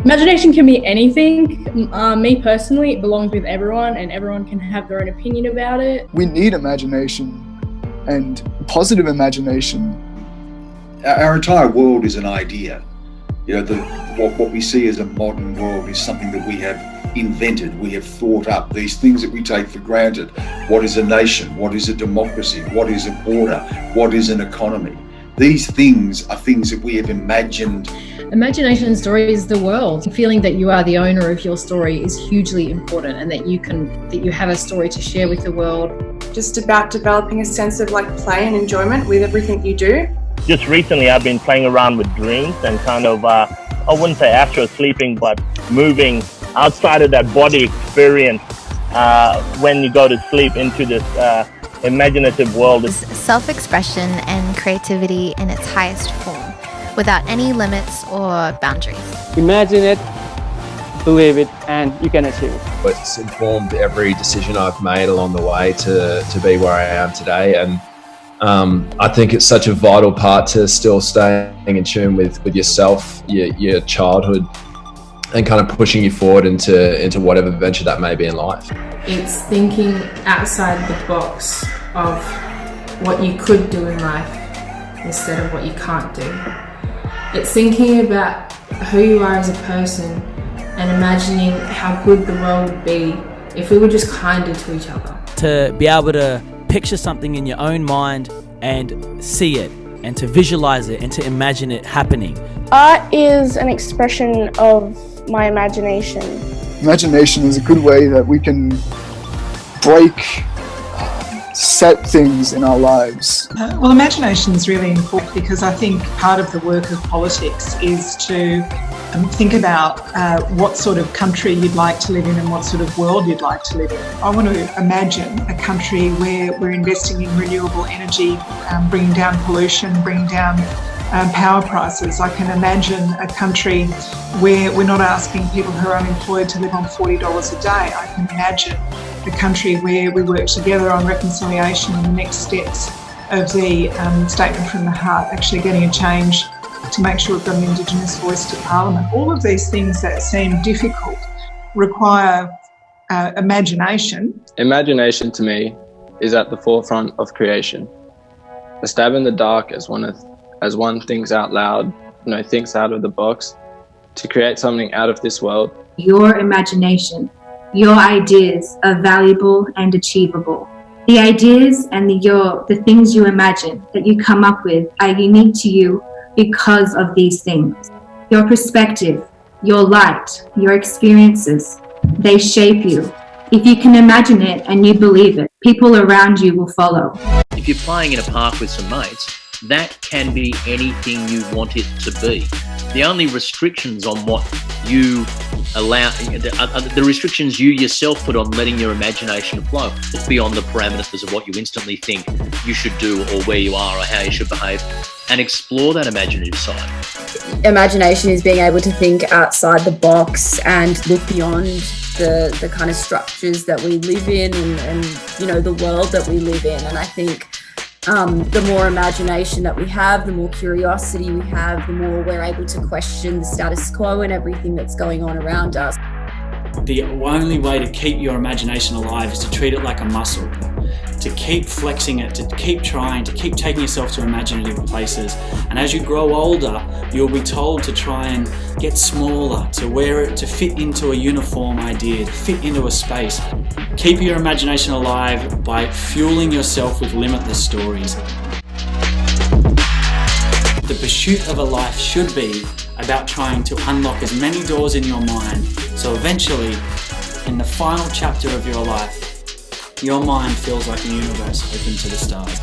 Imagination can be anything. Me personally, it belongs with everyone and everyone can have their own opinion about it. We need imagination and positive imagination. Our entire world is an idea. You know, what we see as a modern world is something that we have invented, we have thought up. These things that we take for granted. What is a nation? What is a democracy? What is a border? What is an economy? These things are things that we have imagined. Imagination and story is the world. Feeling that you are the owner of your story is hugely important, and that you have a story to share with the world. Just about developing a sense of play and enjoyment with everything you do. Just recently I've been playing around with dreams and kind of, I wouldn't say astral sleeping, but moving outside of that body experience when you go to sleep into this imaginative world. Self-expression and creativity in its highest form, without any limits or boundaries. Imagine it, believe it, and you can achieve it. It's informed every decision I've made along the way to be where I am today, and I think it's such a vital part to still staying in tune with yourself, your childhood, and kind of pushing you forward into whatever venture that may be in life. It's thinking outside the box of what you could do in life instead of what you can't do. It's thinking about who you are as a person and imagining how good the world would be if we were just kinder to each other. To be able to picture something in your own mind and see it, and to visualize it and to imagine it happening. Art is an expression of my imagination. Imagination is a good way that we can break set things in our lives. Well, imagination is really important because I think part of the work of politics is to think about what sort of country you'd like to live in and what sort of world you'd like to live in. I want to imagine a country where we're investing in renewable energy, bringing down pollution, bringing down power prices. I can imagine a country where we're not asking people who are unemployed to live on $40 a day. I can imagine a country where we work together on reconciliation and the next steps of the Statement from the Heart, actually getting a change to make sure we've got an Indigenous voice to Parliament. All of these things that seem difficult require imagination. Imagination to me is at the forefront of creation. A stab in the dark as one thinks out loud, thinks out of the box to create something out of this world. Your imagination, your ideas are valuable and achievable. The ideas and the things you imagine that you come up with are unique to you because of these things. Your perspective, your light, your experiences, they shape you. If you can imagine it and you believe it, people around you will follow. If you're playing in a park with some mates, that can be anything you want it to be. The only restrictions on what you allow, the restrictions you yourself put on letting your imagination flow, beyond the parameters of what you instantly think you should do or where you are or how you should behave, and explore that imaginative side. Imagination is being able to think outside the box and look beyond the kind of structures that we live in and the world that we live in. And I think the more imagination that we have, the more curiosity we have, the more we're able to question the status quo and everything that's going on around us. The only way to keep your imagination alive is to treat it like a muscle, to keep flexing it, to keep trying, to keep taking yourself to imaginative places. And as you grow older, you'll be told to try and get smaller, to wear it, to fit into a uniform idea, to fit into a space. Keep your imagination alive by fueling yourself with limitless stories. The pursuit of a life should be about trying to unlock as many doors in your mind, so eventually, in the final chapter of your life, your mind feels like a universe open to the stars.